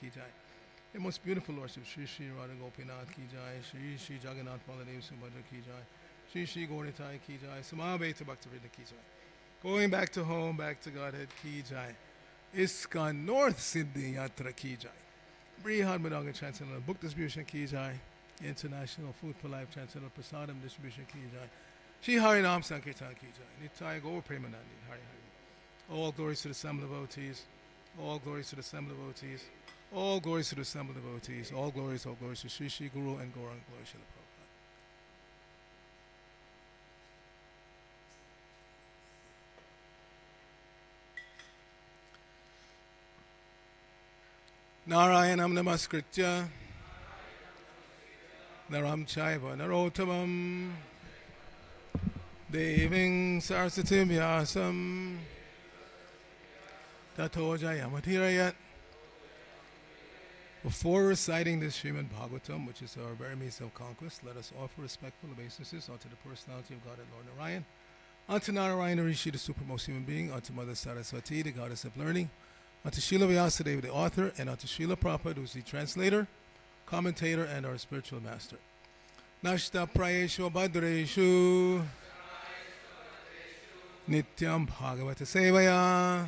ki jai. The most beautiful worship, Shri Shri Radha Gopinath ki jai, Shri Shri Jagannath Baladev Subhadra ki jai, Shri Shri Gauritai ki jai, Samaveta Bhaktivinoda ki jai. Going back to home, back to Godhead ki jai. ISKCON North Sydney Yatra ki jai. Brihad Madanga Transcendental Book Distribution ki jai. International Food for Life Transcendental Prasadam Distribution ki jai. Shri Harinam Sankirtan ki jai. Nitai Gaur Premanandi Hari Hari. All glories to the assembled devotees. All glories to the assembled devotees. All glories to the assembled devotees. All glories to Sri Sri Guru and Gauranga. Glory to the Prabhupada. Narayanam Namaskritya Naram Chaiva Narottamam Deving Saraswatim Vyasam Tato Jayamatirayat. Before reciting this Srimad Bhagavatam, which is our very means of conquest, let us offer respectful obeisances unto the personality of God and Lord Narayan, unto Narayana Rishi, the supremest human being, unto Mother Saraswati, the goddess of learning, unto Srila Vyasadeva, the author, and unto Srila Prabhupada, who is the translator, commentator, and our spiritual master. Nashta prayeshu bhadreshu nityam bhagavata sevaya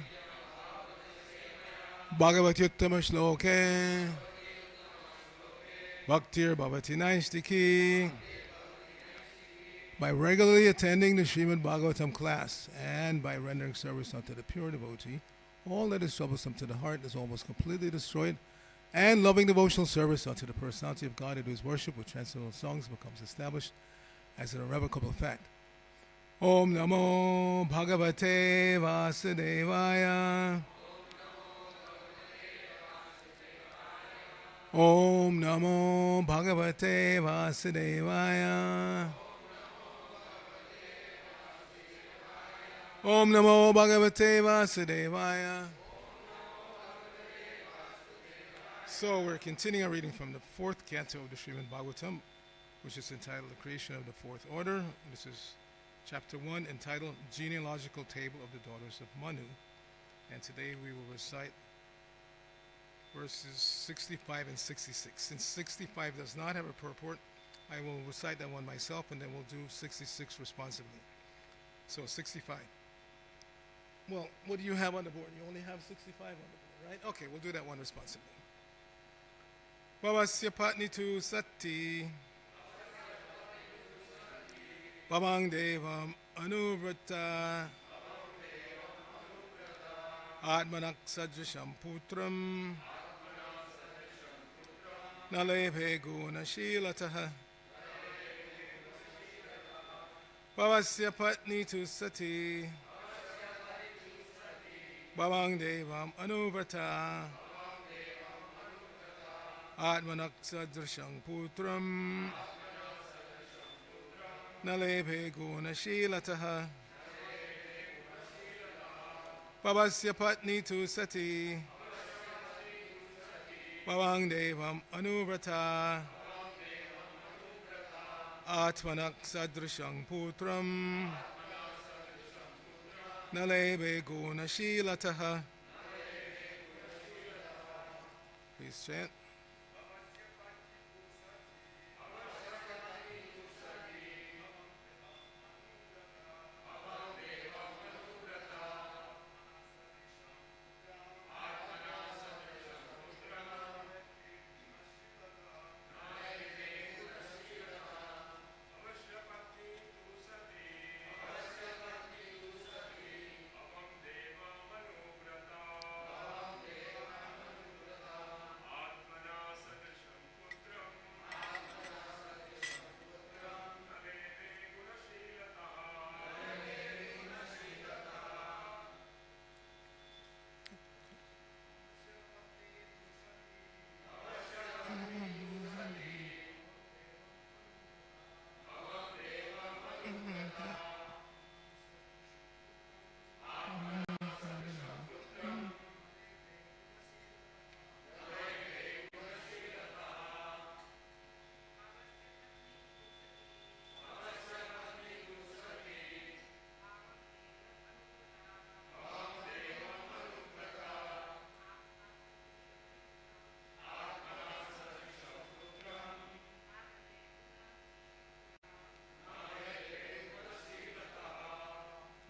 bhagavati uttama shloke bhaktir bhavati naistiki. By regularly attending the Srimad Bhagavatam class and by rendering service unto the pure devotee, all that is troublesome to the heart is almost completely destroyed, and loving devotional service unto the personality of God, whose worship with transcendental songs becomes established as an irrevocable fact. Om Namo Bhagavate Vasudevaya. Om Namo Bhagavate Vasudevaya. Om Namo Bhagavate Vasudevaya. So we're continuing our reading from the fourth canto of the Srimad Bhagavatam, which is entitled The Creation of the Fourth Order. This is chapter 1, entitled Genealogical Table of the Daughters of Manu. And today we will recite verses 65 and 66. Since 65 does not have a purport, I will recite that one myself, and then we'll do 66 responsively. So 65. Well, what do you have on the board? You only have 65 on the board, right? Okay, we'll do that one responsibly. Bhavasya patni tu sati Bhavang devam anuvrata Atmanak sajvasham putram Nalebhe guna shilataha Bhavasya patni tu sati Bhavang devam anuvrata Atmanak sadrashang putram Nalebhe guna shilataha Bhavasya patni tu sati Bhavang devam anuvrata Atmanak sadrashang putram Nalebe guna shilataha. Please chant.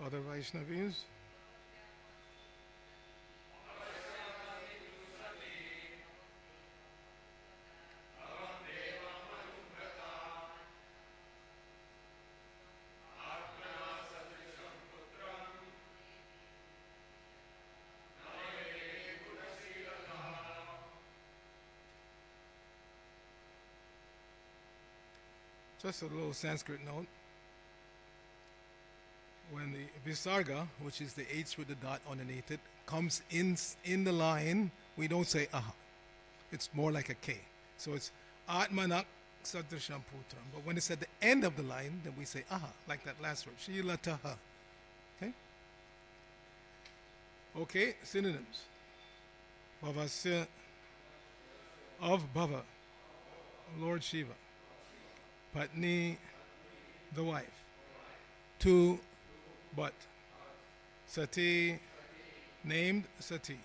Other Vaishnavis? Just a little Sanskrit note. When the Visarga, which is the H with the dot underneath it, comes in the line, we don't say aha. It's more like a K. So it's Atmanak Sadrasham Putram. But when it's at the end of the line, then we say aha, like that last word. Shilataha. Okay? Okay, synonyms. Bhavasya, of Bhava, Lord Shiva. Patni, the wife. To, but. Sati, named Sati.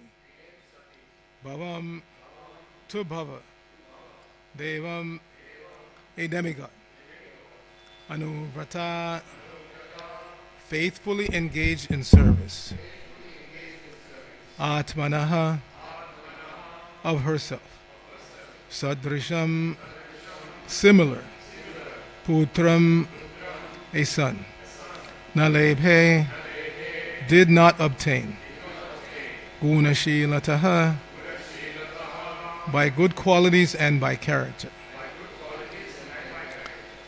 Bhavam, to Bhava. Devam, a demigod. Anuvrata, faithfully engaged in service. Atmanaha, of herself. Sadrisham, similar. Putram, a son. Nalebhe, did not obtain. Gunashilataha, by good qualities and by character.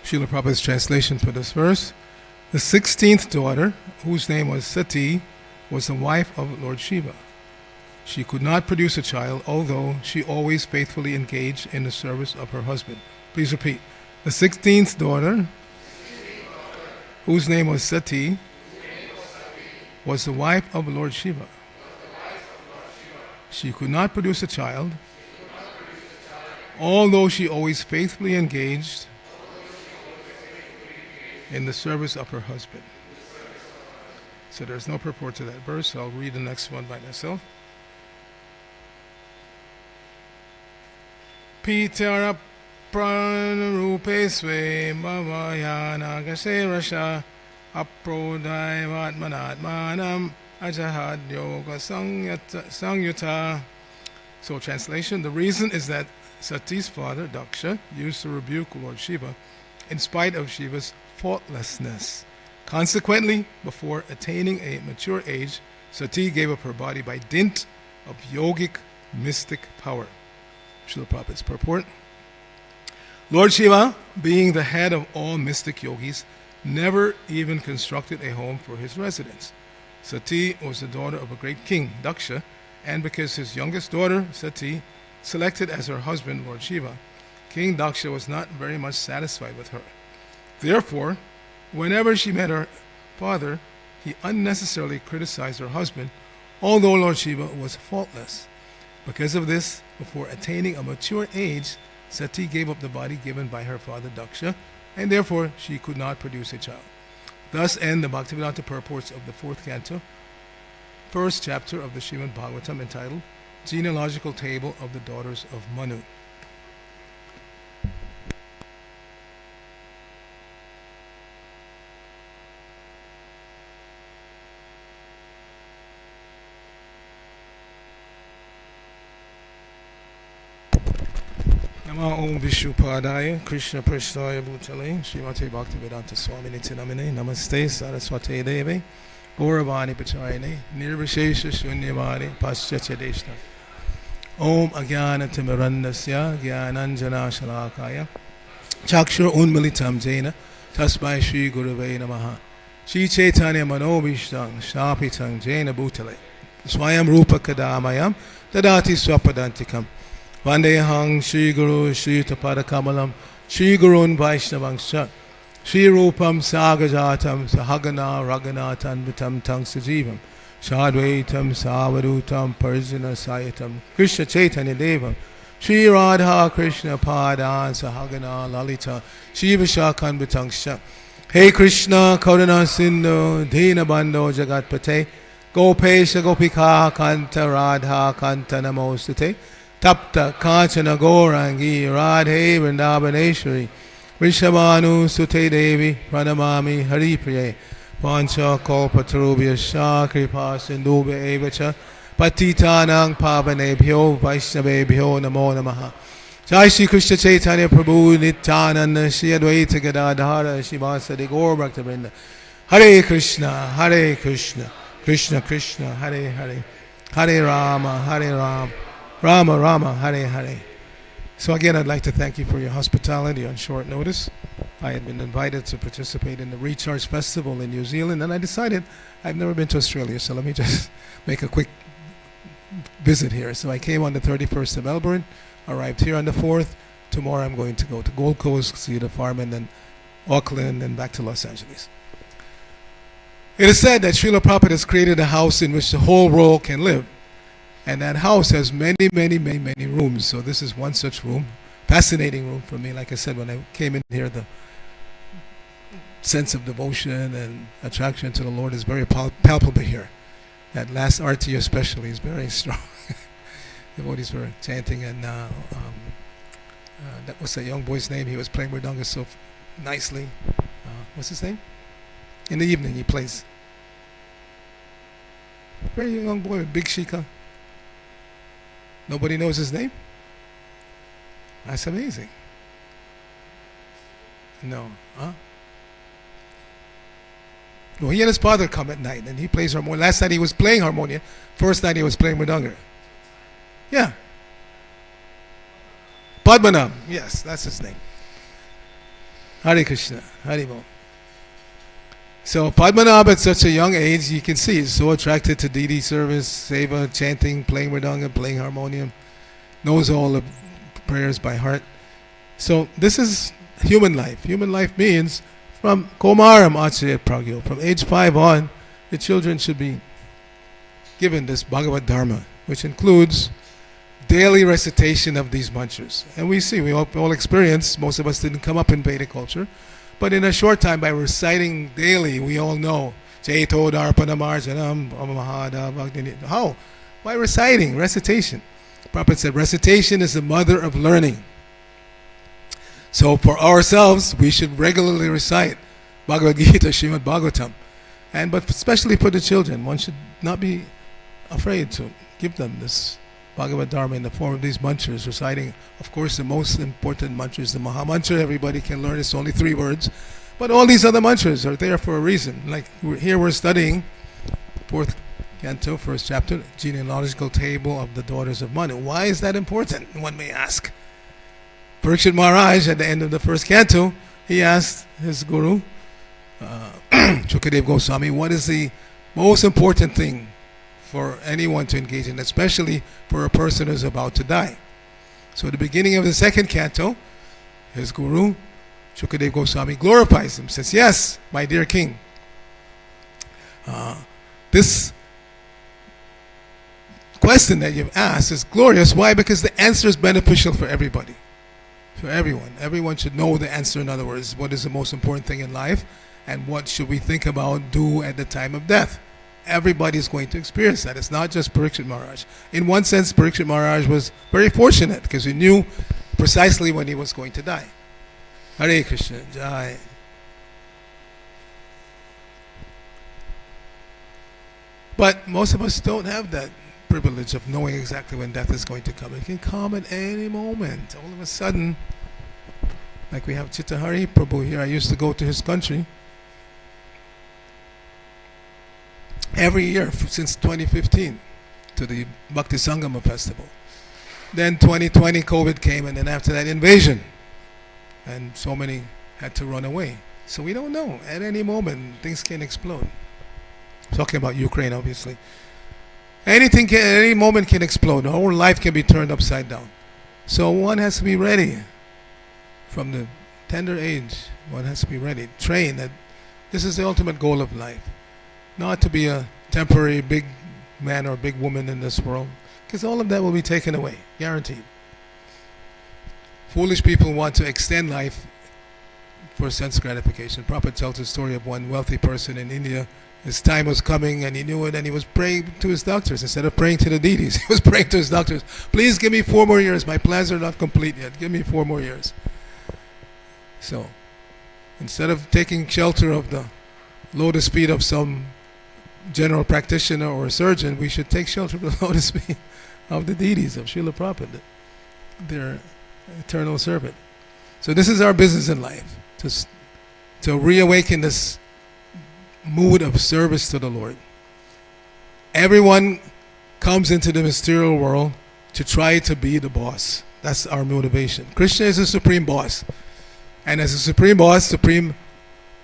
Srila Prabhupada's translation for this verse. The 16th daughter, whose name was Sati, was the wife of Lord Shiva. She could not produce a child, although she always faithfully engaged in the service of her husband. Please repeat. The 16th daughter, whose name was Sati, was the wife of Lord Shiva. She could not produce a child, although she always faithfully engaged in the service of her husband. So there's no purport to that verse. I'll read the next one by myself. Pitara Pranarupe Sve Bhavayana Gasherasha Aprodaivatmanatmanam Ajahad Yoga Sangyuta. So translation, the reason is that Sati's father, Daksha, used to rebuke Lord Shiva in spite of Shiva's faultlessness. Consequently, before attaining a mature age, Sati gave up her body by dint of yogic mystic power. Srila Prabhupada's purport. Lord Shiva, being the head of all mystic yogis, never even constructed a home for his residence. Sati was the daughter of a great king, Daksha, and because his youngest daughter, Sati, selected as her husband Lord Shiva, King Daksha was not very much satisfied with her. Therefore, whenever she met her father, he unnecessarily criticized her husband, although Lord Shiva was faultless. Because of this, before attaining a mature age, Sati gave up the body given by her father Daksha, and therefore she could not produce a child. Thus end the Bhaktivedanta purports of the 4th canto, 1st chapter of the Srimad Bhagavatam, entitled Genealogical Table of the Daughters of Manu. Nama Om Vishnupadaya Krishna Prasthaya Bhutale Srimate Bhaktivedanta Swami Nityanamine Namaste Saraswate Deve Gauravani Pachayane Nirvishesha Shunyavani Paschatya Deshna Om Agyana Timirandasya Gyananjana Shalakaya Chakshur Unmilitam Jena Tasmai Shri Gurave Namaha Shri Chaitanya Manobhishtang Shapitang Jena Bhutale Swayam Rupa Kadamayam Tadati Swapadantikam Vandehang Shri Guru Shri Tapada Kamalam Shri Gurun Vaishnavangscha Shri Rupam Sagajatam Sahagana Raganatan Vitam Tang Sajivam Shadvaitam Savadutam Parjana Sayatam Krishna Chaitanya Devam Shri Radha Krishna Padan Sahagana Lalita Shri Vishakan Vitangsha Hey Krishna Karuna Sindhu Dina Bando Jagat Pate Gopesha Gopika Kanta Radha Kanta Namostate Tapta Kanchana Gaurangi Radhe Vrindavaneshwari Vishabhanu Sute Devi Pranamami Hari Priye Pancha Kalpatarubhyascha Kripa Sindhubhya Evacha Patitanang Pavanebhyo Vaishnavebhyo Namo Namaha. Jai Shri Krishna Chaitanya Prabhu Nityananda Shri Advaita Gadadhara Shivasadi Gaur Bhaktivinoda. Hare Krishna, Krishna Krishna, Hare Hare, Hare Rama, Rama Rama, Hare Hare. So again, I'd like to thank you for your hospitality on short notice. I had been invited to participate in the Recharge Festival in New Zealand, and I decided I've never been to Australia, so let me just make a quick visit here. So I came on the 31st to Melbourne, arrived here on the 4th. Tomorrow I'm going to go to Gold Coast, see the farm, and then Auckland, and back to Los Angeles. It is said that Srila Prabhupada has created a house in which the whole world can live. And that house has many rooms. So this is one such room. Fascinating room for me. Like I said, when I came in here, the sense of devotion and attraction to the Lord is very palpable here. That last arti especially is very strong. Devotees were chanting, and that was a young boy's name. He was playing mridanga so nicely. What's his name? In the evening he plays. Very young boy with big shika. Nobody knows his name? That's amazing. No. Huh? No, he and his father come at night and he plays harmonium. Last night he was playing harmonium. First night he was playing mridanga. Yeah. Padmanabh. Yes, that's his name. Hare Krishna. Hare Bol. So Padmanabh at such a young age, you can see, is so attracted to deity service, seva, chanting, playing mridanga, playing harmonium, knows all the prayers by heart. So this is human life. Human life means from Komaram Archita Pr, from age 5 on, the children should be given this Bhagavad Dharma, which includes daily recitation of these mantras. And we see, we all experience, most of us didn't come up in Vedic culture, but in a short time, by reciting daily, we all know. Chaito Darpana Marjanam Mahada Bhakti. How? By reciting, recitation. Prabhupada said, recitation is the mother of learning. So for ourselves, we should regularly recite Bhagavad Gita, Srimad Bhagavatam. But especially for the children, one should not be afraid to give them this Bhagavad Dharma in the form of these mantras, reciting, of course, the most important mantra is the Maha Mantra. Everybody can learn. It's only 3 words. But all these other mantras are there for a reason. Like here we're studying 4th Canto, 1st chapter, genealogical table of the daughters of Manu. Why is that important? One may ask. Parikshit Maharaj, at the end of the 1st canto, he asked his guru, Shukadev Goswami, what is the most important thing for anyone to engage in, especially for a person who's about to die? So at the beginning of the 2nd canto, his guru, Shukadev Goswami, glorifies him, says, yes, my dear king, this question that you've asked is glorious. Why? Because the answer is beneficial for everybody, for everyone. Everyone should know the answer. In other words, what is the most important thing in life, and what should we think about, do at the time of death? Everybody is going to experience that. It's not just Parikshit Maharaj. In one sense, Parikshit Maharaj was very fortunate because he knew precisely when he was going to die. Hare Krishna, Jai. But most of us don't have that privilege of knowing exactly when death is going to come. It can come at any moment. All of a sudden, like we have Chittahari Prabhu here. I used to go to his country every year since 2015 to the Bhakti Sangama festival. Then 2020 COVID came, and then after that invasion, and so many had to run away. So we don't know. At any moment things can explode. Talking about Ukraine, obviously. Anything can, at any moment can explode. The whole life can be turned upside down. So one has to be ready from the tender age. One has to be ready, trained that this is the ultimate goal of life. Not to be a temporary big man or big woman in this world, because all of that will be taken away, guaranteed. Foolish people want to extend life for sense gratification. Prabhupada tells the story of one wealthy person in India. His time was coming and he knew it, and he was praying to his doctors. Instead of praying to the deities, he was praying to his doctors. Please give me 4 more years. My plans are not complete yet. Give me 4 more years. So, instead of taking shelter of the lotus feet of some general practitioner or surgeon, we should take shelter from the lotus feet of the deities of Srila Prabhupada, their eternal servant. So this is our business in life, to reawaken this mood of service to the Lord. Everyone comes into the material world to try to be the boss. That's our motivation. Krishna is the supreme boss. And as a supreme boss, supreme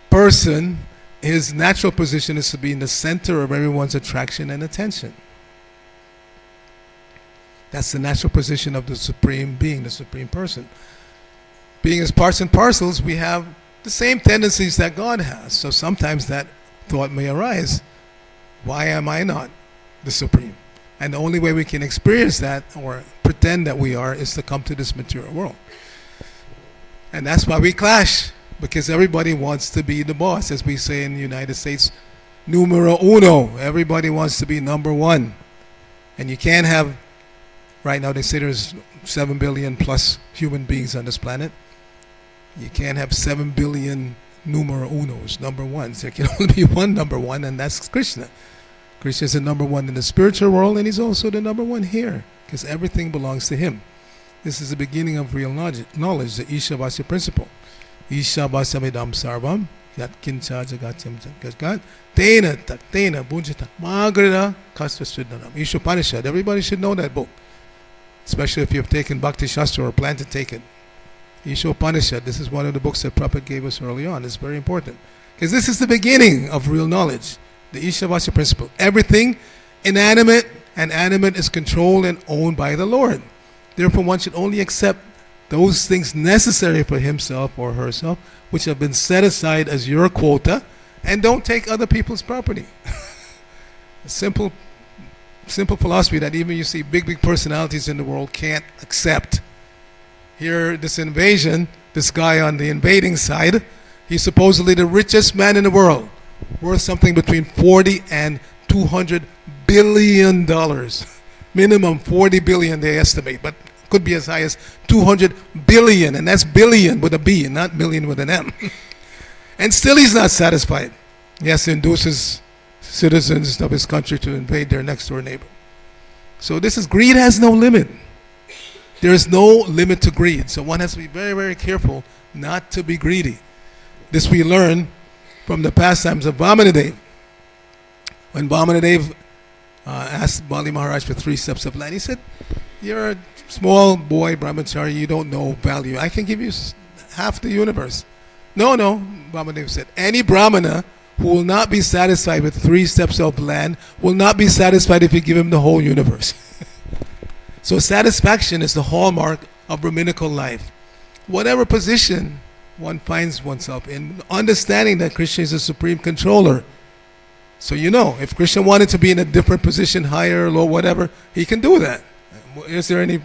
person, his natural position is to be in the center of everyone's attraction and attention. That's the natural position of the supreme being, the supreme person. Being as parts and parcels, we have the same tendencies that God has. So sometimes that thought may arise. Why am I not the supreme? And the only way we can experience that or pretend that we are is to come to this material world. And that's why we clash, because everybody wants to be the boss. As we say in the United States, numero uno. Everybody wants to be number one. And you can't have, right now they say there's 7 billion plus human beings on this planet. You can't have 7 billion numero unos, number ones. There can only be one number one, and that's Krishna. Krishna is the number one in the spiritual world, and he's also the number one here, because everything belongs to him. This is the beginning of real knowledge, the Ishavasya principle. Ishavasya sarvam, yat kincha jagatyam jagat, tena taktena bunjata magrita kasvasvidhanam. Ishopanishad, everybody should know that book, especially if you have taken Bhakti Shastra or plan to take it. Ishopanishad, this is one of the books that Prabhupada gave us early on. It's very important, because this is the beginning of real knowledge. The Ishavasya principle. Everything inanimate and animate is controlled and owned by the Lord. Therefore, one should only accept those things necessary for himself or herself, which have been set aside as your quota, and don't take other people's property. A simple philosophy that even you see big personalities in the world can't accept. Here, this invasion, this guy on the invading side, he's supposedly the richest man in the world, worth something between 40 and 200 billion dollars. Minimum 40 billion they estimate, but could be as high as 200 billion, and that's billion with a B and not million with an M. And still he's not satisfied. He has to induce his citizens of his country to invade their next door neighbor. So greed has no limit. There is no limit to greed. So one has to be very, very careful not to be greedy. This we learn from the pastimes of Vamanadev. When Vamanadev asked Bali Maharaj for 3 steps of land, he said, you're a small boy, brahmachari, you don't know value. I can give you half the universe. No, Vamanadev said, any brahmana who will not be satisfied with 3 steps of land will not be satisfied if you give him the whole universe. So satisfaction is the hallmark of Brahminical life. Whatever position one finds oneself in, understanding that Krishna is the supreme controller. So if Krishna wanted to be in a different position, higher, low, whatever, he can do that. Is there any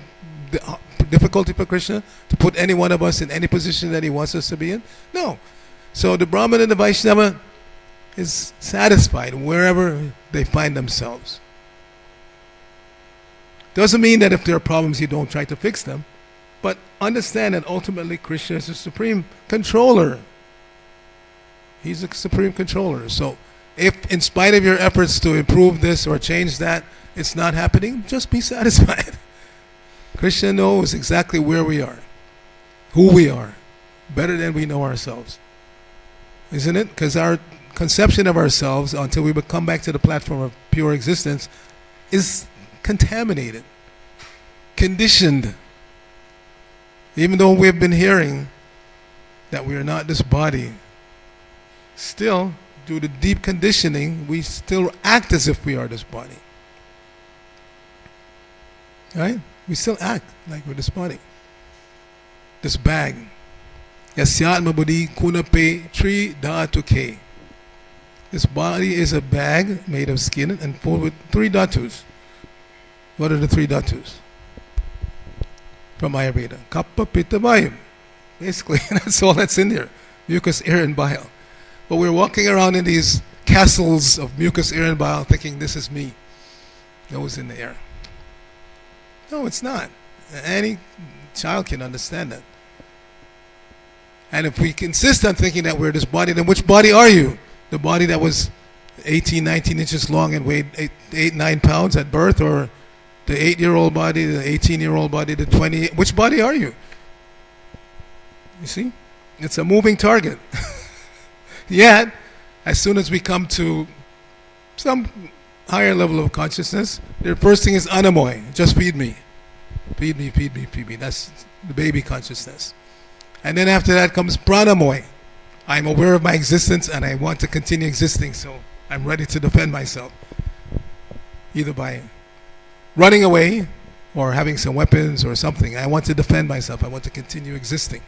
difficulty for Krishna to put any one of us in any position that he wants us to be in? No. So the Brahman and the Vaishnava is satisfied wherever they find themselves. Doesn't mean that if there are problems you don't try to fix them, but understand that ultimately Krishna is the supreme controller. He's the supreme controller. So if in spite of your efforts to improve this or change that, it's not happening, just be satisfied. Krishna knows exactly where we are, who we are, better than we know ourselves. Isn't it? Because our conception of ourselves, until we come back to the platform of pure existence, is contaminated, conditioned. Even though we've been hearing that we are not this body, still, due to deep conditioning, we still act as if we are this body. Right? We still act like we're this body. This bag. Yasyatma buddhi kunape tri dhatu ke. This body is a bag made of skin and full with 3 dhatus. What are the 3 dhatus? From Ayurveda. Kapha, Pitta, Vayu. Basically, that's all that's in there. Mucus, air, and bile. But we're walking around in these castles of mucus, air, and bile thinking this is me. Nose in the air. No, it's not. Any child can understand that. And if we insist on thinking that we're this body, then which body are you? The body that was 18, 19 inches long and weighed 9 pounds at birth, or the 8-year-old body, the 18-year-old body, the 20, which body are you? You see? It's a moving target. Yet, as soon as we come to some higher level of consciousness, the first thing is anamoy, just feed me. Feed me, feed me, feed me. That's the baby consciousness. And then after that comes pranamoy. I'm aware of my existence and I want to continue existing, so I'm ready to defend myself. Either by running away or having some weapons or something. I want to defend myself. I want to continue existing.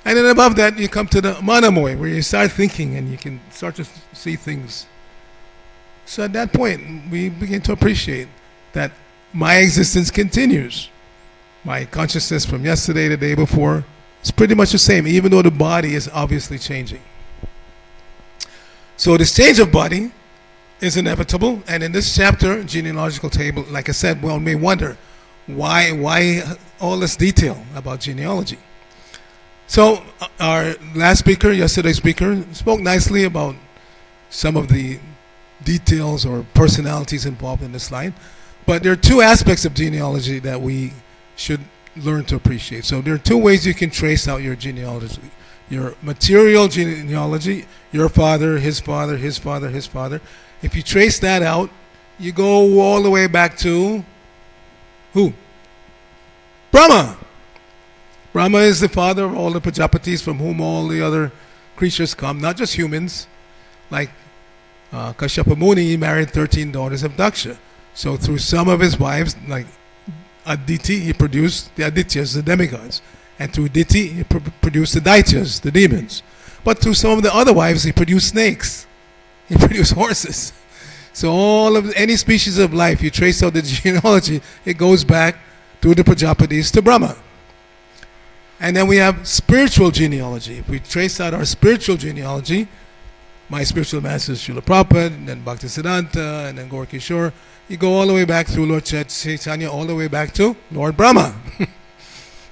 And then above that, you come to the manamoy, where you start thinking and you can start to see things. So at that point, we begin to appreciate that my existence continues. My consciousness from yesterday, the day before, is pretty much the same, even though the body is obviously changing. So this change of body is inevitable, and in this chapter, genealogical table, like I said, one may wonder, why all this detail about genealogy? So our last speaker, yesterday's speaker, spoke nicely about some of the details or personalities involved in this line. But there are two aspects of genealogy that we should learn to appreciate. So there are two ways you can trace out your genealogy. Your material genealogy, your father, his father, his father, his father. If you trace that out, you go all the way back to who? Brahma. Brahma is the father of all the Prajapatis from whom all the other creatures come, not just humans. Like Kashyapa Muni married 13 daughters of Daksha. So through some of his wives, like Aditi, he produced the Adityas, the demigods. And through Diti, he produced the Daityas, the demons. But through some of the other wives, he produced snakes. He produced horses. So all of any species of life, you trace out the genealogy, it goes back through the Prajapatis to Brahma. And then we have spiritual genealogy. If we trace out our spiritual genealogy, my spiritual master is Srila Prabhupada, and then Bhaktisiddhanta, and then Gaur Kishore, you go all the way back through Lord Chaitanya, all the way back to Lord Brahma.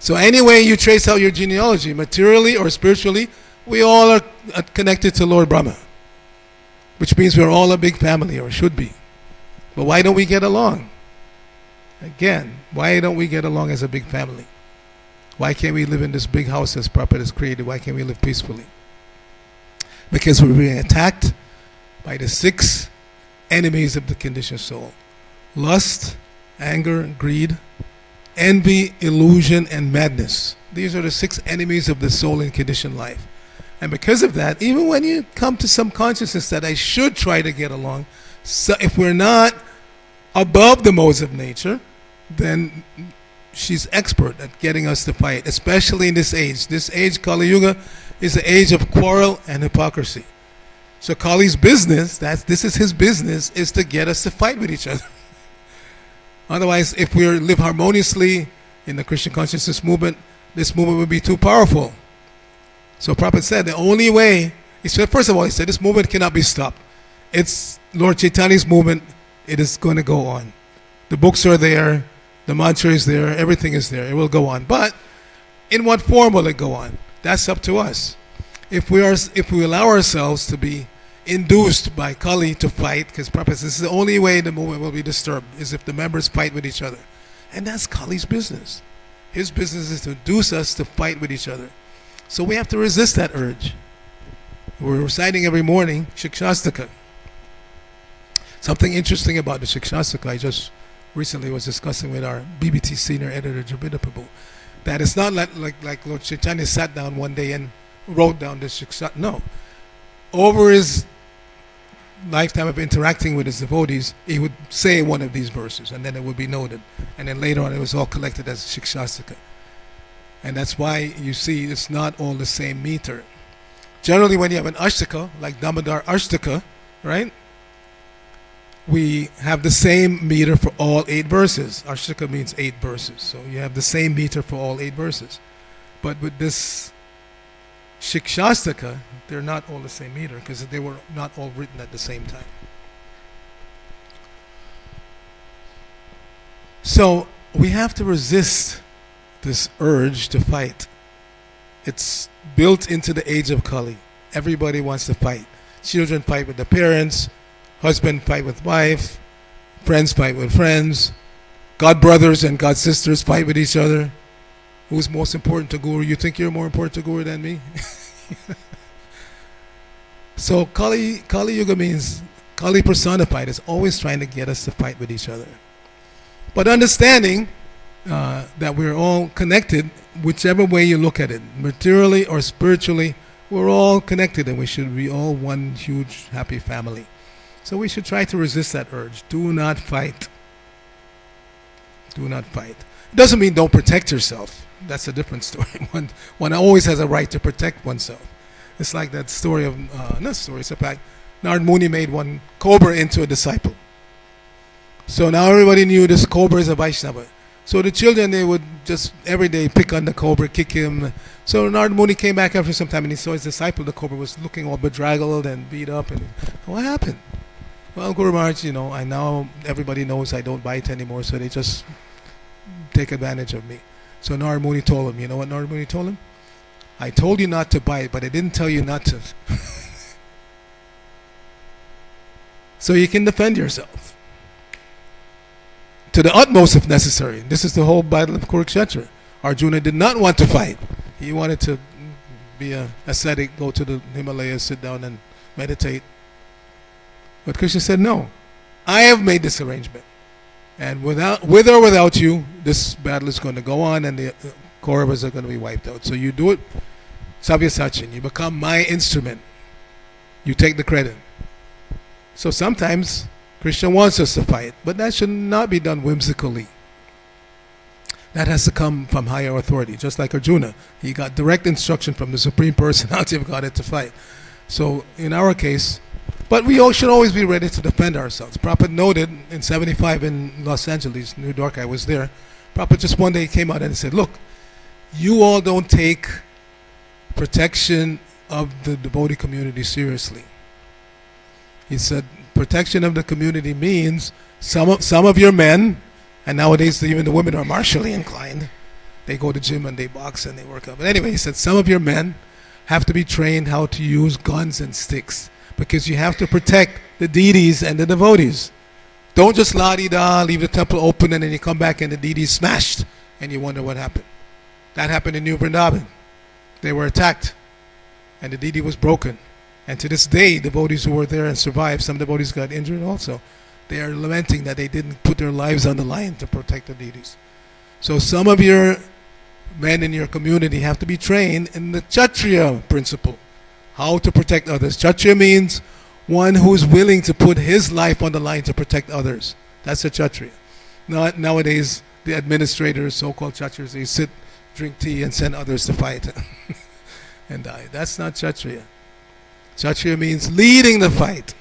So any way you trace out your genealogy, materially or spiritually, we all are connected to Lord Brahma. Which means we're all a big family, or should be. But why don't we get along? Again, why don't we get along as a big family? Why can't we live in this big house as Prabhupada has created? Why can't we live peacefully? Because we're being attacked by the 6 enemies of the conditioned soul. Lust, anger, greed, envy, illusion, and madness. These are the 6 enemies of the soul in conditioned life. And because of that, even when you come to some consciousness that I should try to get along, so if we're not above the modes of nature, then she's expert at getting us to fight, especially in this age. This age, Kali Yuga, is the age of quarrel and hypocrisy. So Kali's business, this is his business, is to get us to fight with each other. Otherwise, if we live harmoniously in the Krishna consciousness movement, this movement would be too powerful. So Prabhupada said the only way, he said, first of all, he said this movement cannot be stopped. It's Lord Chaitanya's movement, it is going to go on. The books are there, the mantra is there, everything is there, it will go on. But in what form will it go on? That's up to us. If we allow ourselves to be induced by Kali to fight, because Prabhupada says this is the only way the movement will be disturbed, is if the members fight with each other. And that's Kali's business. His business is to induce us to fight with each other. So we have to resist that urge. We're reciting every morning Shikshastaka. Something interesting about the Shikshastaka, I just recently was discussing with our BBT senior editor, Jabita Prabhu, that it's not like Lord Chaitanya sat down one day and wrote down the Shikshastaka. No. Over his lifetime of interacting with his devotees, he would say one of these verses, and then it would be noted. And then later on, it was all collected as Shikshastaka. And that's why you see it's not all the same meter. Generally, when you have an Ashtaka, like Damodar Ashtaka, right? We have the same meter for all 8 verses. Ashtaka means 8 verses. So you have the same meter for all 8 verses. But with this Shikshastaka, they're not all the same meter because they were not all written at the same time. So we have to resist this urge to fight. It's built into the age of Kali. Everybody wants to fight. Children fight with the parents, husband fight with wife, friends fight with friends, God brothers and God sisters fight with each other. Who's most important to Guru? You think you're more important to Guru than me? So Kali Yuga means Kali personified is always trying to get us to fight with each other. But understanding that we're all connected, whichever way you look at it, materially or spiritually, we're all connected and we should be all one huge happy family. So we should try to resist that urge. Do not fight. Do not fight. It doesn't mean don't protect yourself. That's a different story. One always has a right to protect oneself. It's like that story of, not story, it's a fact. Narad Muni made one cobra into a disciple. So now everybody knew this cobra is a Vaishnava. So the children, they would just every day pick on the cobra, kick him. So Narad Muni came back after some time and he saw his disciple, the cobra, was looking all bedraggled and beat up. And what happened? Well, Guru Maharaj, I now everybody knows I don't bite anymore, so they just take advantage of me. So Narad Muni told him, you know what Narad Muni told him? I told you not to bite, but I didn't tell you not to. So you can defend yourself to the utmost if necessary. This is the whole battle of Kurukshetra. Arjuna did not want to fight. He wanted to be an ascetic, go to the Himalayas, sit down and meditate. But Krishna said, no, I have made this arrangement. And with or without you, this battle is going to go on and the Kauravas are going to be wiped out. So you do it, Savyasachin. You become my instrument. You take the credit. So sometimes Krishna wants us to fight, but that should not be done whimsically. That has to come from higher authority, just like Arjuna. He got direct instruction from the Supreme Personality of Godhead to fight. So in our case, but we all should always be ready to defend ourselves. Prabhupada noted in 75 in Los Angeles, New York, I was there. Prabhupada just one day came out and said, look, you all don't take protection of the devotee community seriously. He said, protection of the community means some of your men, and nowadays even the women are martially inclined. They go to gym and they box and they work out. But anyway, he said, some of your men have to be trained how to use guns and sticks, because you have to protect the deities and the devotees. Don't just la-di-da, leave the temple open and then you come back and the deity is smashed and you wonder what happened. That happened in New Vrindavan. They were attacked and the deity was broken. And to this day, devotees who were there and survived, some devotees got injured also. They are lamenting that they didn't put their lives on the line to protect the deities. So some of your men in your community have to be trained in the Kshatriya principle. How to protect others. Kshatriya means one who is willing to put his life on the line to protect others. That's a Kshatriya. Nowadays, the administrators, so-called Kshatriyas, they sit, drink tea, and send others to fight and die. That's not Kshatriya. Kshatriya means leading the fight,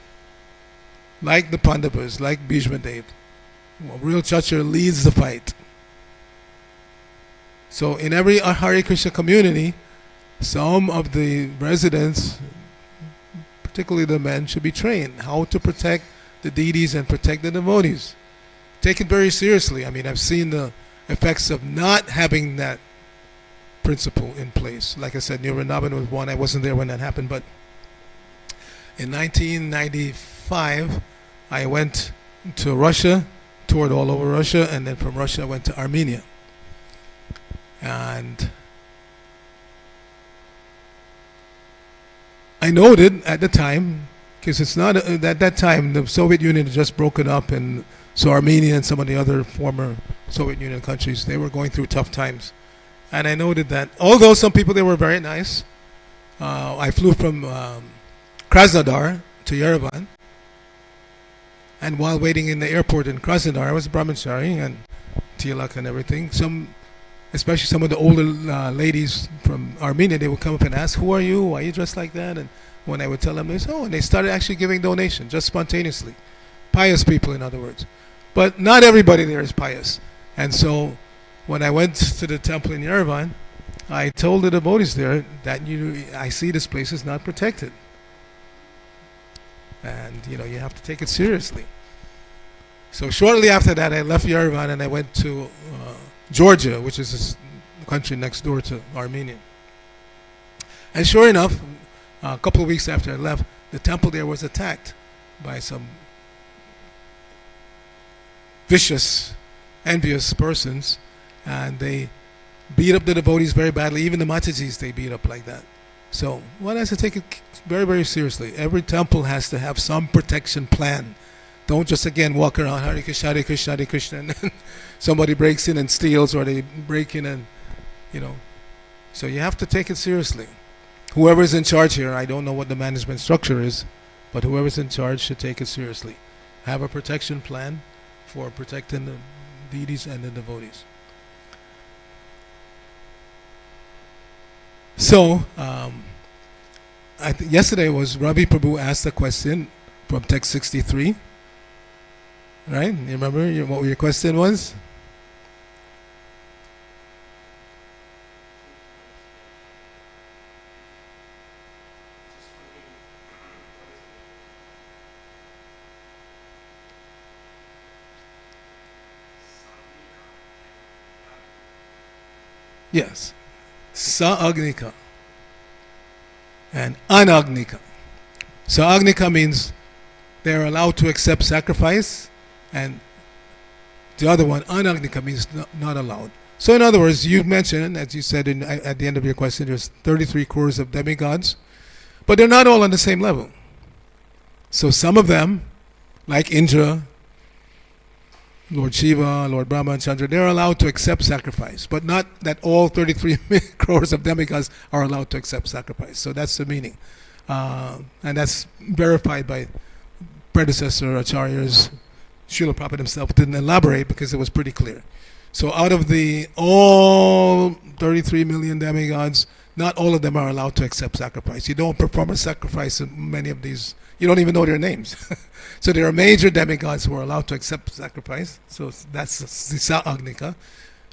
like the Pandavas, like Bhishma Dev. A real Kshatriya leads the fight. So in every Hare Krishna community, some of the residents, particularly the men, should be trained how to protect the deities and protect the devotees. Take it very seriously. I mean, I've seen the effects of not having that principle in place. Like I said, New Vrindavan was one. I wasn't there when that happened, but in 1995, I went to Russia, toured all over Russia, and then from Russia I went to Armenia. And I noted at the time, because it's not, at that time the Soviet Union had just broken up, and so Armenia and some of the other former Soviet Union countries, they were going through tough times. And I noted that although some people there were very nice, I flew from Krasnodar to Yerevan, and while waiting in the airport in Krasnodar, I was a brahmachari and tilak and everything. Especially some of the older ladies from Armenia, they would come up and ask, who are you? Why are you dressed like that? And when I would tell them, they said, oh, and they started actually giving donations, just spontaneously. Pious people, in other words. But not everybody there is pious. And so when I went to the temple in Yerevan, I told the devotees there that I see this place is not protected. And you have to take it seriously. So shortly after that, I left Yerevan and I went to Georgia, which is a country next door to Armenia. And sure enough, A couple of weeks after I left, the temple there was attacked by some vicious, envious persons, and they beat up the devotees very badly. Even the Matajis they beat up like that. So one has to take it very, very seriously. Every temple has to have some protection plan. Don't just again walk around Hare Krishna, Hare Krishna, Hare Krishna, and then somebody breaks in and steals, or they break in and, you know. So you have to take it seriously. Whoever's in charge here, I don't know what the management structure is, but whoever's in charge should take it seriously. Have a protection plan for protecting the deities and the devotees. So, yesterday was Ravi Prabhu asked a question from text 63. Right? You remember what your question was? Yes. Sa-agnika and anagnika. Sa-agnika means they're allowed to accept sacrifice, and the other one, anagnika, means not allowed. So in other words, you mentioned, as you said at the end of your question, there's 33 crores of demigods, but they're not all on the same level. So some of them, like Indra, Lord Shiva, Lord Brahma and Chandra, they're allowed to accept sacrifice, but not that all 33 crores of demigods are allowed to accept sacrifice. So that's the meaning. And that's verified by predecessor acharyas. Srila Prabhupada himself didn't elaborate because it was pretty clear. So out of the all 33 million demigods, not all of them are allowed to accept sacrifice. You don't perform a sacrifice in many of these. You don't even know their names. So there are major demigods who are allowed to accept sacrifice. So that's the Sa-agnika.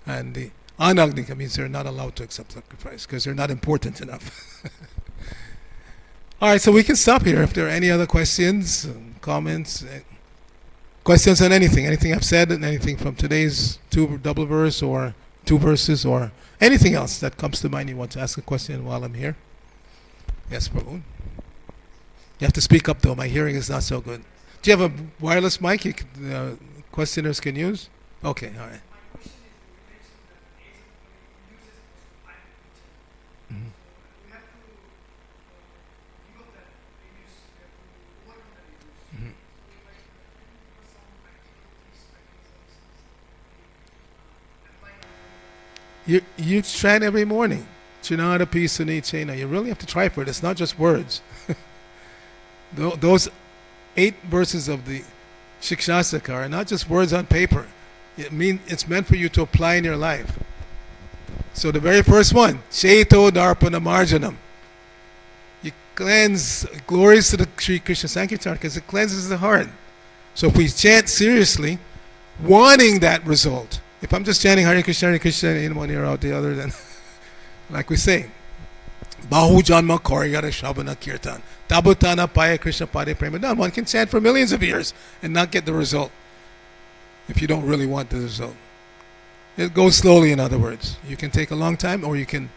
And the Anagnika means they're not allowed to accept sacrifice because they're not important enough. All right, so we can stop here if there are any other questions, comments, questions on anything I've said, and anything from today's double verse or 2 verses, or anything else that comes to mind you want to ask a question while I'm here. Yes, Prabhu. You have to speak up though, my hearing is not so good. Do you have a wireless mic questioners can use? Okay, all right. Mhm. Mhm. You chant every morning. Chinada Pisani Chena. You really have to try for it. It's not just words. Those 8 verses of the Shikshasaka are not just words on paper. It's meant for you to apply in your life. So the very first one, Cheto Darpana Marjanam. You cleanse, glories to the Sri Krishna Sankirtan because it cleanses the heart. So if we chant seriously, wanting that result. If I'm just chanting Hare Krishna, in one ear out the other, then like we say, Bahu Janma Koryara Shabana Kirtan. Tabutana Paya Krishna Pade Prema. One can chant for millions of years and not get the result if you don't really want the result. It goes slowly, in other words. You can take a long time, or you can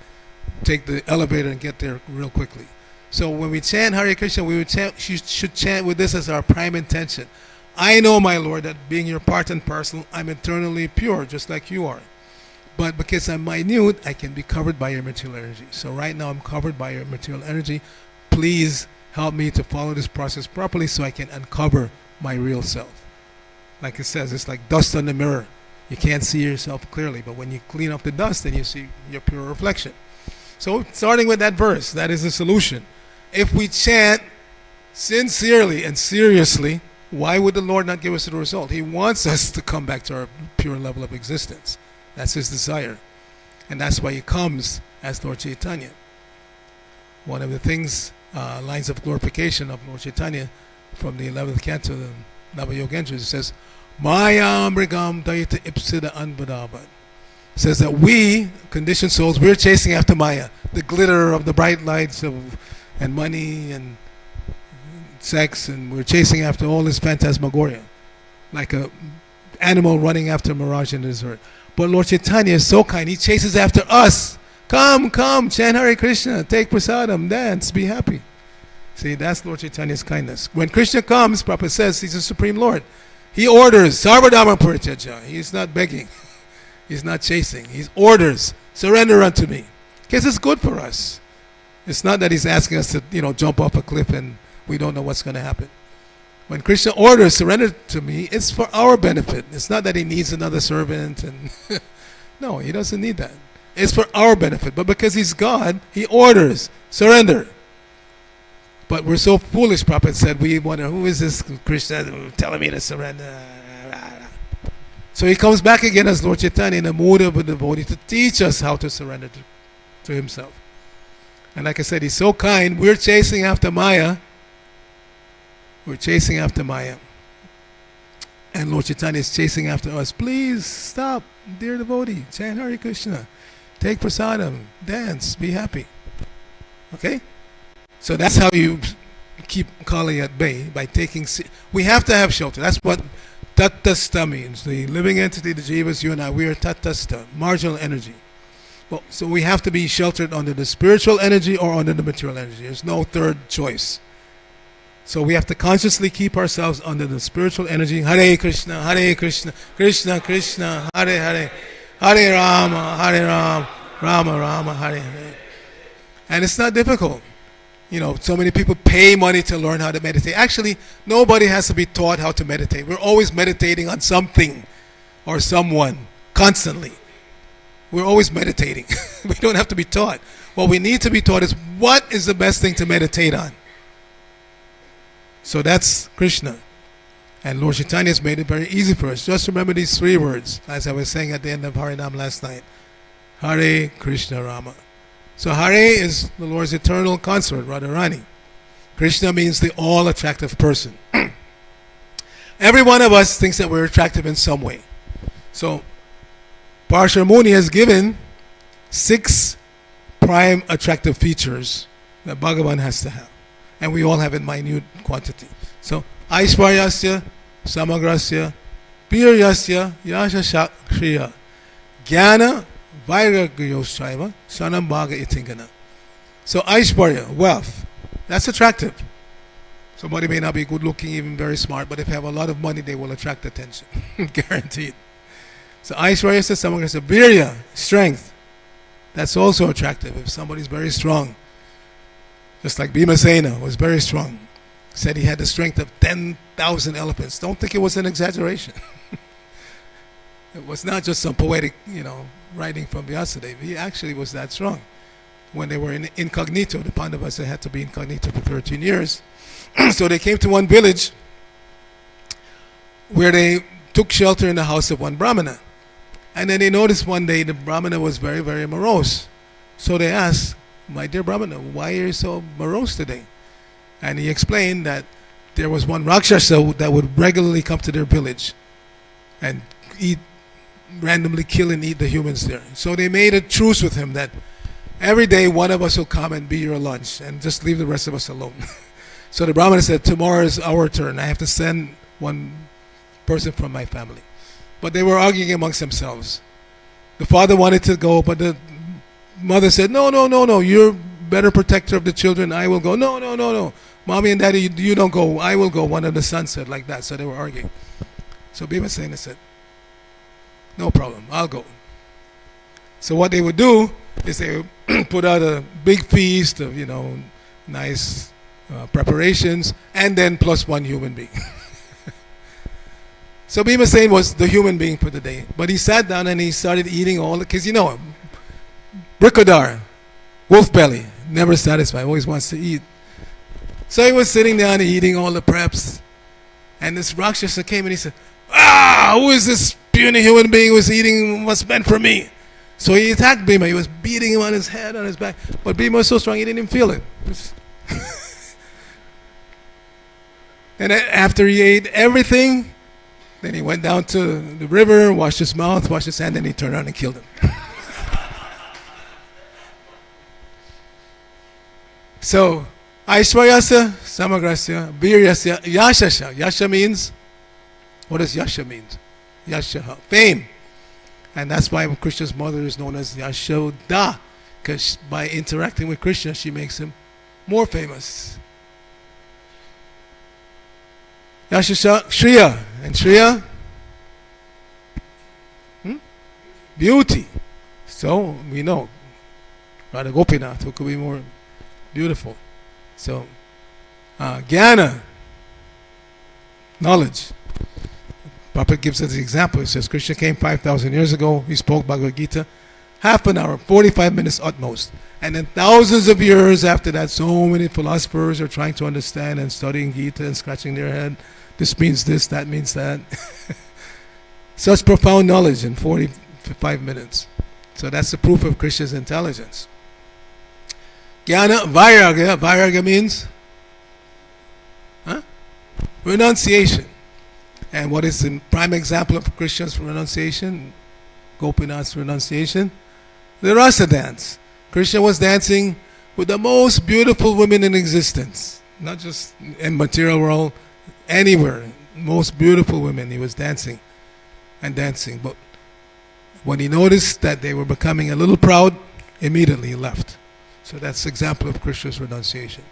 take the elevator and get there real quickly. So when we chant Hare Krishna, we should chant with this as our prime intention. I know, my Lord, that being your part and parcel, I'm eternally pure, just like you are. But because I'm minute, I can be covered by your material energy. So right now I'm covered by your material energy. Please help me to follow this process properly so I can uncover my real self. Like it says, it's like dust on the mirror. You can't see yourself clearly, but when you clean up the dust, then you see your pure reflection. So starting with that verse, that is the solution. If we chant sincerely and seriously, why would the Lord not give us the result? He wants us to come back to our pure level of existence. That's His desire. And that's why He comes as Lord Chaitanya. One of the things, lines of glorification of Lord Chaitanya from the 11th canto of the Navayogendras, says, Maya Mrigam Dayita Ipsida Anbadabat. Says that we, conditioned souls, we're chasing after Maya, the glitter of the bright lights and money and sex, and we're chasing after all this phantasmagoria, like a animal running after a mirage in the desert. But Lord Chaitanya is so kind, He chases after us. Come, chant Hare Krishna, take prasadam, dance, be happy. See, that's Lord Chaitanya's kindness. When Krishna comes, Prabhupada says he's the Supreme Lord. He orders, Sarvadharma Parityajya. He's not begging. He's not chasing. He orders, surrender unto me. Because it's good for us. It's not that he's asking us to, jump off a cliff and we don't know what's going to happen. When Krishna orders, surrender to me, it's for our benefit. It's not that he needs another servant. And no, he doesn't need that. It's for our benefit. But because he's God, he orders, surrender. But we're so foolish, Prabhupada said, we wonder, who is this Krishna telling me to surrender? So he comes back again as Lord Chaitanya in the mood of a devotee to teach us how to surrender to himself. And like I said, he's so kind. We're chasing after Maya. We're chasing after Maya. And Lord Chaitanya is chasing after us. Please stop, dear devotee. Chant Hare Krishna. Take prasadam. Dance. Be happy. Okay? So that's how you keep Kali at bay, by taking... We have to have shelter. That's what Tattasta means. The living entity, the jivas, you and I, we are Tattasta, marginal energy. Well, so we have to be sheltered under the spiritual energy or under the material energy. There's no third choice. So we have to consciously keep ourselves under the spiritual energy. Hare Krishna, Krishna Krishna, Hare Hare, Hare Rama, Rama Rama, Hare Hare. And it's not difficult. So many people pay money to learn how to meditate. Actually, nobody has to be taught how to meditate. We're always meditating on something or someone, constantly. We're always meditating. We don't have to be taught. What we need to be taught is what is the best thing to meditate on. So that's Krishna. And Lord Chaitanya has made it very easy for us. Just remember these 3 words, as I was saying at the end of Harinam last night. Hare Krishna Rama. So Hare is the Lord's eternal consort, Radharani. Krishna means the all-attractive person. Every one of us thinks that we're attractive in some way. So Parshamuni has given 6 prime attractive features that Bhagavan has to have. And we all have in minute quantity. So Aishvaryasya, Samagrasya, Piryasya, Yasha Shakriya, Jnana, Vairagyoshaiva, Sanam Bhaga Itingana. So Aishvarya, wealth, that's attractive. Somebody may not be good looking, even very smart, but if they have a lot of money, they will attract attention. Guaranteed. So Aishvarya says, Samagrasya, Virya, strength. That's also attractive if somebody's very strong. Just like Bhimasena was very strong. Said he had the strength of 10,000 elephants. Don't think it was an exaggeration. It was not just some poetic, writing from Vyasadeva. He actually was that strong. When they were in incognito, the Pandavas had to be incognito for 13 years. So they came to one village where they took shelter in the house of one Brahmana. And then they noticed one day the Brahmana was very, very morose. So they asked, my dear Brahmana, why are you so morose today? And he explained that there was one Rakshasa that would regularly come to their village and randomly kill and eat the humans there. So they made a truce with him that every day one of us will come and be your lunch and just leave the rest of us alone. So the Brahmana said, tomorrow is our turn. I have to send one person from my family. But they were arguing amongst themselves. The father wanted to go, but the mother said, no, you're better protector of the children. I will go. No. Mommy and daddy, you don't go. I will go. One of the sons said like that. So they were arguing. So Bhimasena said, no problem, I'll go. So what they would do is they would put out a big feast of, nice preparations, and then plus one human being. So Bhimasena was the human being for the day. But he sat down and he started eating all, because Brikadar, wolf belly, never satisfied, always wants to eat. So he was sitting down and eating all the preps. And this Rakshasa came and he said, who is this puny human being who's eating what's meant for me? So he attacked Bhima. He was beating him on his head, on his back. But Bhima was so strong, he didn't even feel it. And after he ate everything, then he went down to the river, washed his mouth, washed his hand, and he turned around and killed him. So, Aishvaryasya, Samagrasya, Viryasya, Yashasha. Yasha means, what does Yasha mean? Yasha, fame. And that's why Krishna's mother is known as Yashoda, because by interacting with Krishna, she makes him more famous. Yashasha, Shriya. And Shriya? Beauty. So we know Radha Gopinath, who could be more beautiful. So Jnana, knowledge. Prabhupada gives us the example. He says Krishna came 5,000 years ago. He spoke Bhagavad Gita, half an hour, 45 minutes at most. And then thousands of years after that, so many philosophers are trying to understand and studying Gita and scratching their head. This means this, that means that. Such profound knowledge in 45 minutes. So that's the proof of Krishna's intelligence. Jnana, Vairagya. Vairagya means renunciation. And what is the prime example of Krishna's renunciation? Gopinath's renunciation? The rasa dance. Krishna was dancing with the most beautiful women in existence. Not just in material world, anywhere. Most beautiful women. He was dancing and dancing. But when he noticed that they were becoming a little proud, immediately he left. So that's the example of Krishna's renunciation.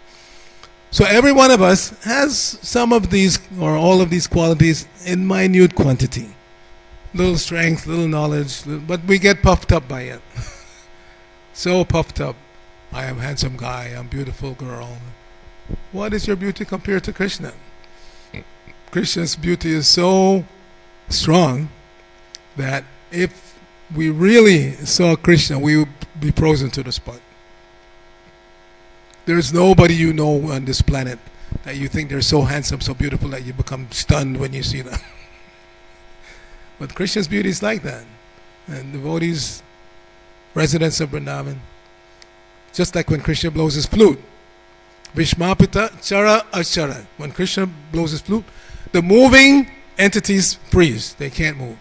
So every one of us has some of these or all of these qualities in minute quantity. Little strength, little knowledge, but we get puffed up by it. So puffed up. I am handsome guy, I'm beautiful girl. What is your beauty compared to Krishna? Krishna's beauty is so strong that if we really saw Krishna, we would be frozen to the spot. There's nobody you know on this planet that you think they're so handsome, so beautiful that you become stunned when you see them. But Krishna's beauty is like that. And devotees, residents of Vrindavan, just like when Krishna blows his flute. Vishmapita Chara Achara. When Krishna blows his flute, the moving entities freeze. They can't move.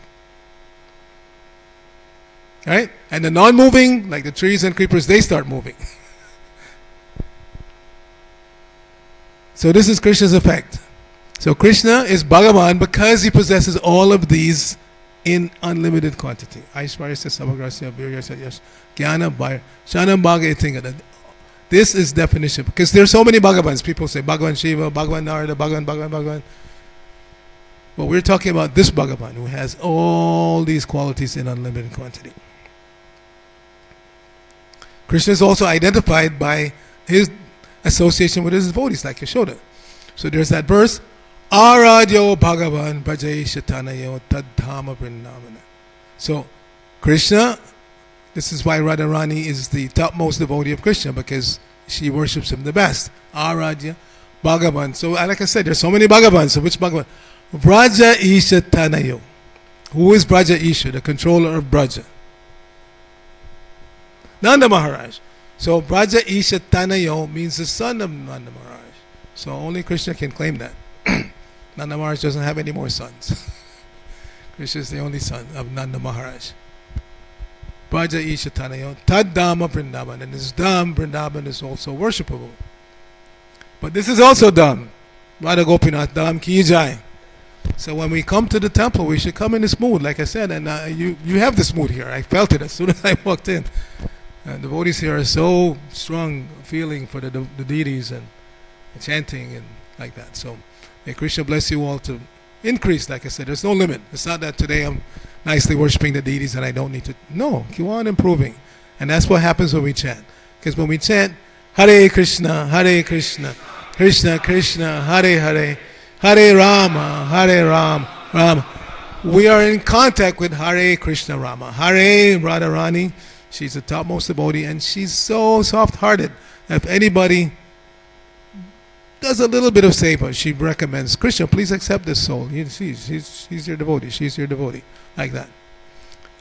Right? And the non-moving, like the trees and creepers, they start moving. So this is Krishna's effect. So Krishna is Bhagavan because he possesses all of these in unlimited quantity. Aishwarya Samagrasya Virya Yash Jnana Bhair Shanam Bhagayatinga. This is definition. Because there are so many Bhagavans. People say Bhagavan Shiva, Bhagavan Narada, Bhagavan. Well, we're talking about this Bhagavan who has all these qualities in unlimited quantity. Krishna is also identified by his association with his devotees, like Yashoda. So there's that verse, Aradyo Bhagavan Bhajai Shatanayo Tadhama Vrindavana. So Krishna, this is why Radharani is the topmost devotee of Krishna, because she worships him the best. Aradya Bhagavan. So like I said, there's so many Bhagavans. So which Bhagavan? Vraja Isha Tanayo. Who is Vraja Isha, the controller of Vraja? Nanda Maharaj. So Vraja Isha Tanayo means the son of Nanda Maharaj. So only Krishna can claim that. Nanda Maharaj doesn't have any more sons. Krishna is the only son of Nanda Maharaj. Vraja Isha Tanayo Tad Dhamma Vrindavan. And this Dham, Vrindavan, is also worshipable. But this is also Dham. Radha Gopinath Dham Ki Jai. So when we come to the temple, we should come in this mood, like I said, and you have this mood here. I felt it as soon as I walked in. And the devotees here are so strong feeling for the deities and chanting and like that. So may Krishna bless you all to increase. Like I said, there's no limit. It's not that today I'm nicely worshiping the deities and I don't need to. No, keep on improving. And that's what happens when we chant. Because when we chant, Hare Krishna, Krishna Krishna, Hare Hare, Hare Rama, Rama. We are in contact with Hare Krishna Rama. Hare Radharani. She's the topmost devotee, and she's so soft-hearted. If anybody does a little bit of seva, she recommends, Krishna, please accept this soul. He's your devotee. She's your devotee. Like that.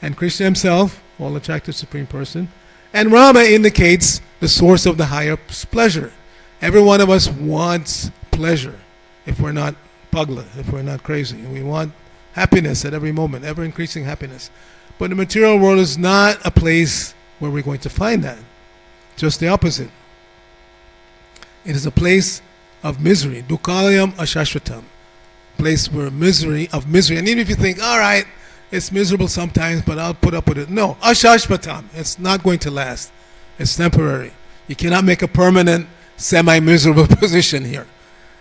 And Krishna himself, all attractive Supreme Person. And Rama indicates the source of the highest pleasure. Every one of us wants pleasure if we're not pagla, if we're not crazy. We want happiness at every moment, ever-increasing happiness. But the material world is not a place where we're going to find that. Just the opposite. It is a place of misery. Dukkalayam ashashvatam. Place where misery. And even if you think, all right, it's miserable sometimes, but I'll put up with it. No, ashashvatam. It's not going to last. It's temporary. You cannot make a permanent, semi-miserable position here.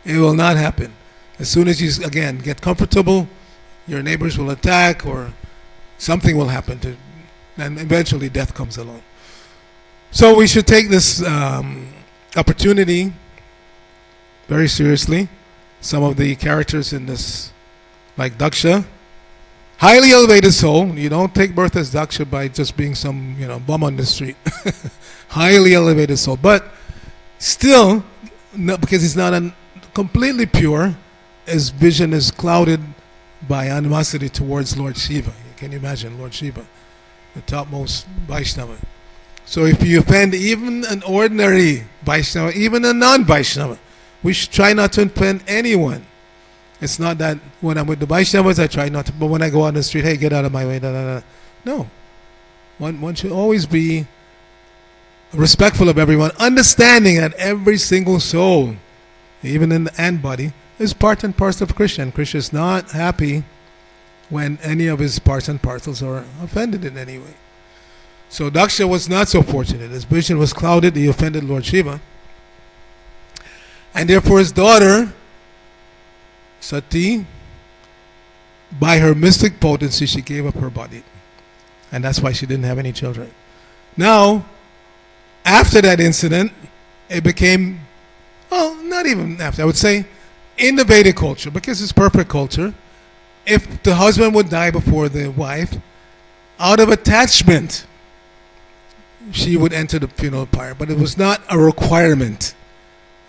It will not happen. As soon as you, again, get comfortable, your neighbors will attack or something will happen to, and eventually death comes along. So we should take this opportunity very seriously. Some of the characters in this, like Daksha, highly elevated soul. You don't take birth as Daksha by just being some, bum on the street. Highly elevated soul, but still, because he's not completely pure, his vision is clouded by animosity towards Lord Shiva. Can you imagine Lord Shiva, the topmost Vaishnava? So if you offend even an ordinary Vaishnava, even a non-Vaishnava, we should try not to offend anyone. It's not that when I'm with the Vaishnavas, I try not to, but when I go out on the street, hey, get out of my way, da, da, da. No. One should always be respectful of everyone, understanding that every single soul, even in the ant body, is part and parcel of Krishna. And Krishna is not happy when any of his parts and parcels are offended in any way. So Daksha was not so fortunate. His vision was clouded. He offended Lord Shiva. And therefore his daughter, Sati, by her mystic potency, she gave up her body. And that's why she didn't have any children. Now, after that incident, it became, well, not even after, I would say, in the Vedic culture, because it's perfect culture, if the husband would die before the wife, out of attachment, she would enter the funeral pyre. But it was not a requirement.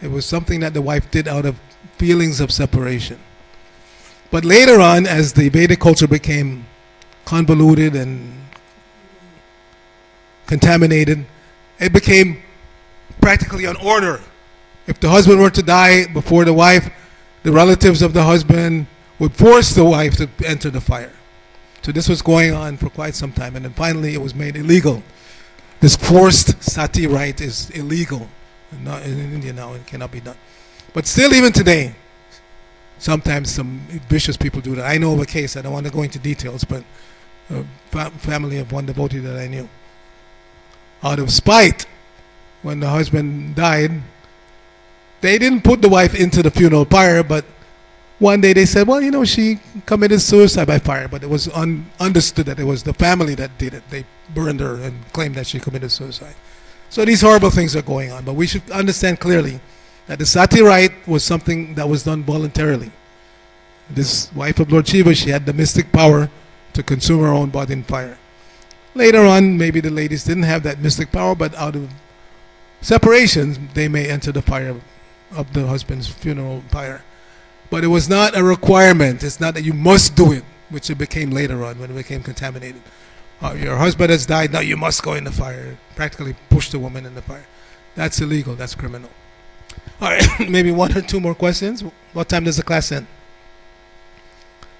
It was something that the wife did out of feelings of separation. But later on, as the Vedic culture became convoluted and contaminated, it became practically an order. If the husband were to die before the wife, the relatives of the husband would force the wife to enter the fire. So this was going on for quite some time, and then finally it was made illegal. This forced sati rite is illegal. Not in India now, it cannot be done. But still, even today, sometimes some vicious people do that. I know of a case, I don't want to go into details, but a family of one devotee that I knew, out of spite, when the husband died, they didn't put the wife into the funeral pyre, but one day they said, well, she committed suicide by fire, but it was understood that it was the family that did it. They burned her and claimed that she committed suicide. So these horrible things are going on, but we should understand clearly that the sati rite was something that was done voluntarily. This wife of Lord Shiva, she had the mystic power to consume her own body in fire. Later on, maybe the ladies didn't have that mystic power, but out of separation, they may enter the fire of the husband's funeral pyre. But it was not a requirement. It's not that you must do it, which it became later on when it became contaminated. Your husband has died, now you must go in the fire. Practically push the woman in the fire. That's illegal, that's criminal. All right, maybe one or two more questions. What time does the class end?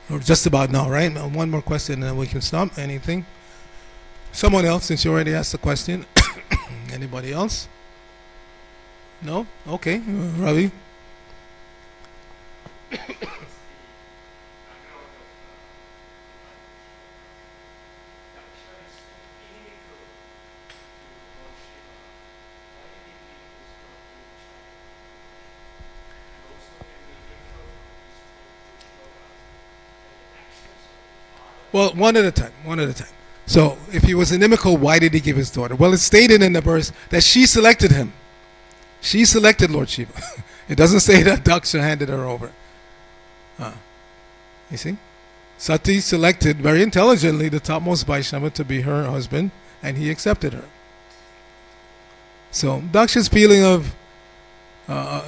Or just about now, right? One more question and then we can stop. Anything? Someone else, since you already asked the question. Anybody else? No? Okay, Ravi. Well, one at a time. So, if he was inimical, why did he give his daughter? Well, it's stated in the verse that she selected him. She selected Lord Shiva. It doesn't say that Daksha handed her over. You see? Sati selected very intelligently the topmost Vaishnava to be her husband, and he accepted her. So, Daksha's feeling of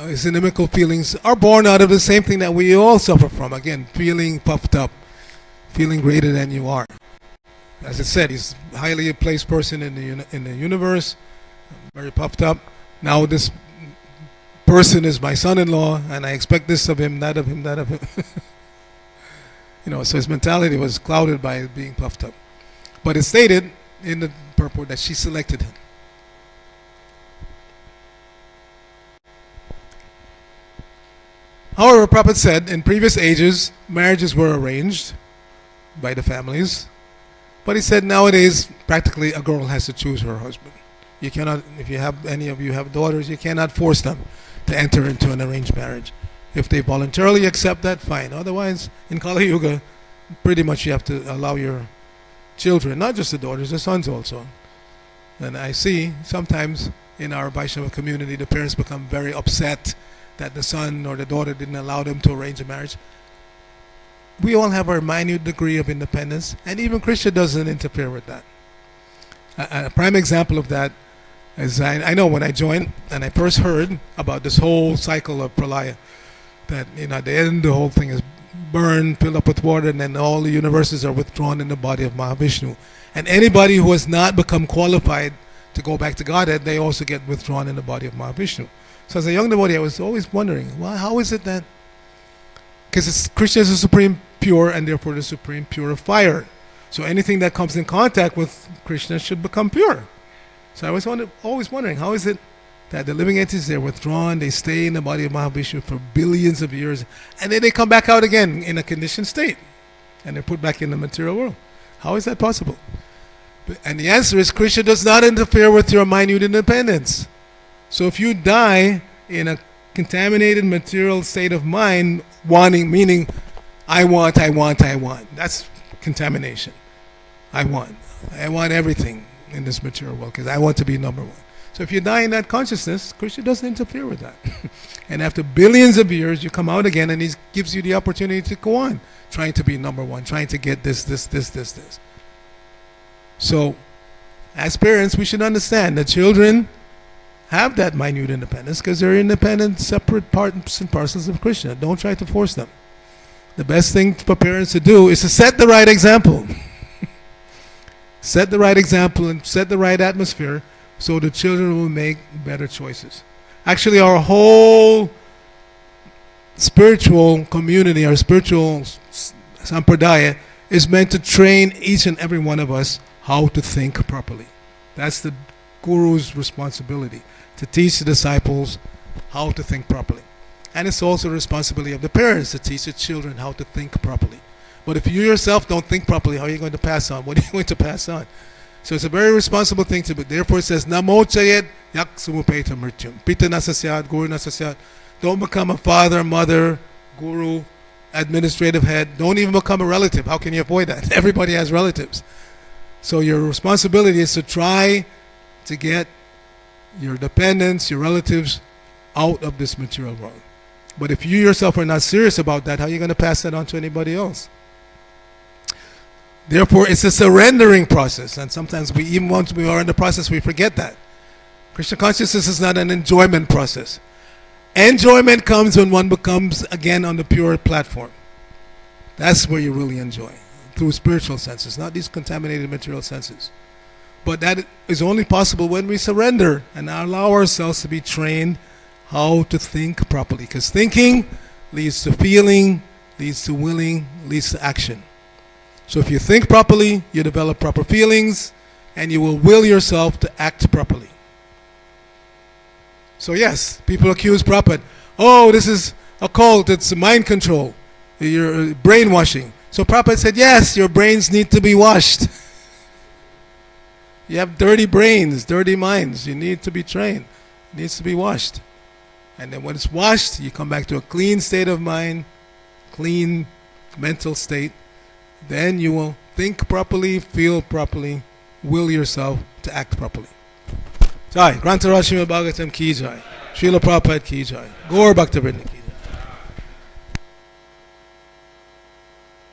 his inimical feelings are born out of the same thing that we all suffer from. Again, feeling puffed up, feeling greater than you are. As I said, he's a highly placed person in the universe, very puffed up. Now this person is my son-in-law, and I expect this of him, that of him, that of him. So his mentality was clouded by being puffed up. But it's stated in the purport that she selected him. However, Prabhupada said in previous ages, marriages were arranged by the families. But he said nowadays, practically a girl has to choose her husband. You cannot, if you have any of you have daughters, you cannot force them to enter into an arranged marriage. If they voluntarily accept that, fine. Otherwise, in Kali Yuga, pretty much you have to allow your children, not just the daughters, the sons also. And I see sometimes in our Vaishnava community, the parents become very upset that the son or the daughter didn't allow them to arrange a marriage. We all have our minute degree of independence, and even Krishna doesn't interfere with that. A prime example of that is I know when I joined and I first heard about this whole cycle of pralaya, that at the end the whole thing is burned, filled up with water, and then all the universes are withdrawn in the body of Mahavishnu. And anybody who has not become qualified to go back to Godhead, they also get withdrawn in the body of Mahavishnu. So as a young devotee, I was always wondering, well, how is it that? Because Krishna is the supreme pure and therefore the supreme purifier. So anything that comes in contact with Krishna should become pure. So I was always wondering, how is it that the living entities, they're withdrawn, they stay in the body of Mahavishnu for billions of years, and then they come back out again in a conditioned state, and they're put back in the material world. How is that possible? And the answer is Krishna does not interfere with your minute independence. So if you die in a contaminated material state of mind, wanting, meaning I want, that's contamination. I want everything in this material world because I want to be number one. So if you die in that consciousness, Krishna doesn't interfere with that. And after billions of years, you come out again and he gives you the opportunity to go on, trying to be number one, trying to get this. So, as parents, we should understand that children have that minute independence because they're independent, separate parts and parcels of Krishna. Don't try to force them. The best thing for parents to do is to set the right example. Set the right example and set the right atmosphere so the children will make better choices. Actually, our whole spiritual community, our spiritual sampradaya, is meant to train each and every one of us how to think properly. That's the guru's responsibility, to teach the disciples how to think properly. And it's also the responsibility of the parents to teach the children how to think properly. But if you yourself don't think properly, how are you going to pass on? What are you going to pass on? So it's a very responsible thing to do. Therefore it says, Namo chayet yak sumupeta mrityum. Pita nasasyat, guru nasasyat. Don't become a father, mother, guru, administrative head. Don't even become a relative. How can you avoid that? Everybody has relatives. So your responsibility is to try to get your dependents, your relatives, out of this material world. But if you yourself are not serious about that, how are you going to pass that on to anybody else? Therefore, it's a surrendering process. And sometimes even once we are in the process, we forget that. Krishna consciousness is not an enjoyment process. Enjoyment comes when one becomes, again, on the pure platform. That's where you really enjoy, through spiritual senses, not these contaminated material senses. But that is only possible when we surrender and allow ourselves to be trained how to think properly. Because thinking leads to feeling, leads to willing, leads to action. So if you think properly, you develop proper feelings, and you will will yourself to act properly. So yes, people accuse Prabhupada, oh, this is a cult, it's mind control, you're brainwashing. So Prabhupada said, yes, your brains need to be washed. You have dirty brains, dirty minds, you need to be trained. It needs to be washed. And then when it's washed, you come back to a clean state of mind, clean mental state. Then you will think properly, feel properly, will yourself to act properly. Jai, Granta Rashima Bhagavatam ki jai. Srila Prabhupada ki jai. Gaur Bhakta Vrinda ki